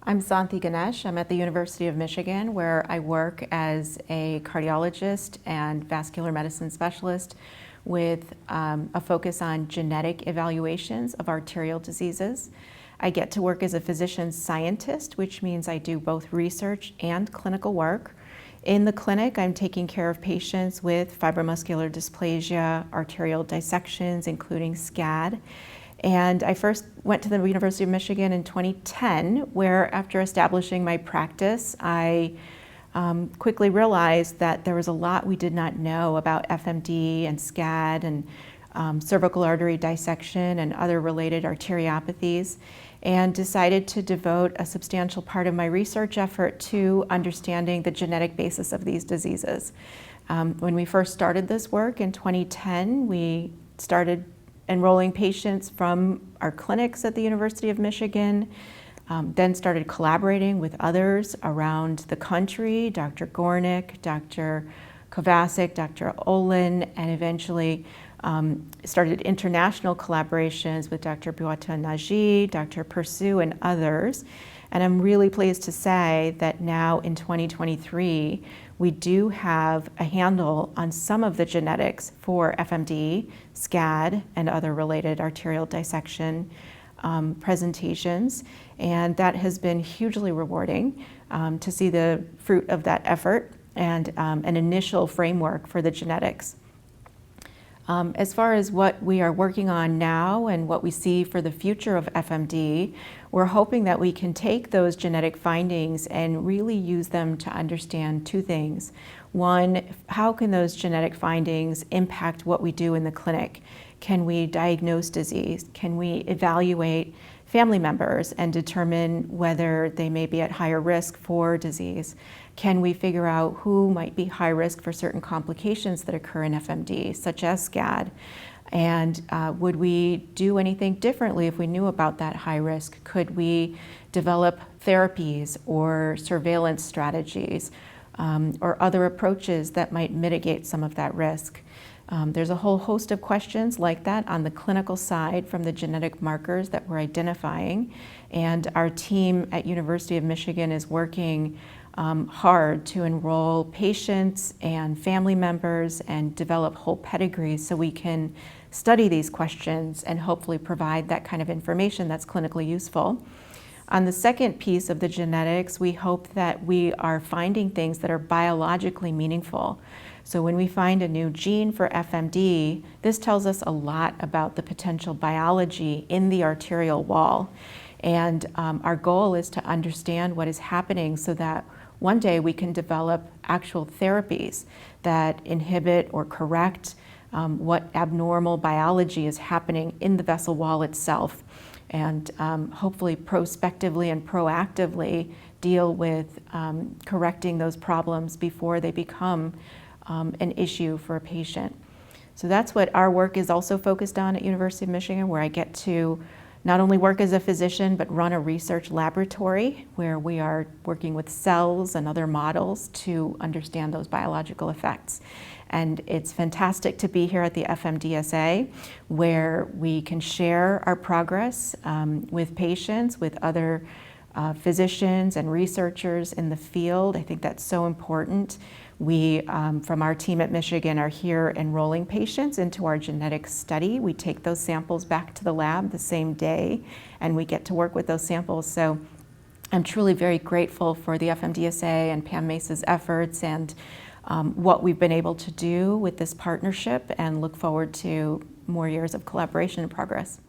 I'm Santhi Ganesh. I'm at the University of Michigan, where I work as a cardiologist and vascular medicine specialist with a focus on genetic evaluations of arterial diseases. I get to work as a physician scientist, which means I do both research and clinical work. In the clinic, I'm taking care of patients with fibromuscular dysplasia, arterial dissections, including SCAD. And I first went to the University of Michigan in 2010, where after establishing my practice, I quickly realized that there was a lot we did not know about FMD and SCAD and cervical artery dissection and other related arteriopathies, and decided to devote a substantial part of my research effort to understanding the genetic basis of these diseases. When we first started this work in 2010, we started enrolling patients from our clinics at the University of Michigan, then started collaborating with others around the country, Dr. Gornick, Dr. Kovacic, Dr. Olin, and eventually started international collaborations with Dr. Buata-Nagy, Dr. Pursue, and others. And I'm really pleased to say that now in 2023, we do have a handle on some of the genetics for FMD, SCAD, and other related arterial dissection presentations. And that has been hugely rewarding to see the fruit of that effort and an initial framework for the genetics. As far as what we are working on now and what we see for the future of FMD, we're hoping that we can take those genetic findings and really use them to understand two things. One, how can those genetic findings impact what we do in the clinic? Can we diagnose disease? Can we evaluate family members and determine whether they may be at higher risk for disease? Can we figure out who might be high risk for certain complications that occur in FMD, such as SCAD? And would we do anything differently if we knew about that high risk? Could we develop therapies or surveillance strategies or other approaches that might mitigate some of that risk? There's a whole host of questions like that on the clinical side from the genetic markers that we're identifying. And our team at University of Michigan is working hard to enroll patients and family members and develop whole pedigrees so we can study these questions and hopefully provide that kind of information that's clinically useful. On the second piece of the genetics, we hope that we are finding things that are biologically meaningful. So when we find a new gene for FMD, this tells us a lot about the potential biology in the arterial wall. And our goal is to understand what is happening so that one day we can develop actual therapies that inhibit or correct what abnormal biology is happening in the vessel wall itself, and hopefully prospectively and proactively deal with correcting those problems before they become an issue for a patient. So that's what our work is also focused on at University of Michigan, where I get to not only work as a physician, but run a research laboratory where we are working with cells and other models to understand those biological effects. And it's fantastic to be here at the FMDSA, where we can share our progress with patients, with other physicians and researchers in the field. I think that's so important. We, from our team at Michigan, are here enrolling patients into our genetics study. We take those samples back to the lab the same day, and we get to work with those samples. So I'm truly very grateful for the FMDSA and Pam Mesa's efforts and what we've been able to do with this partnership, and look forward to more years of collaboration and progress.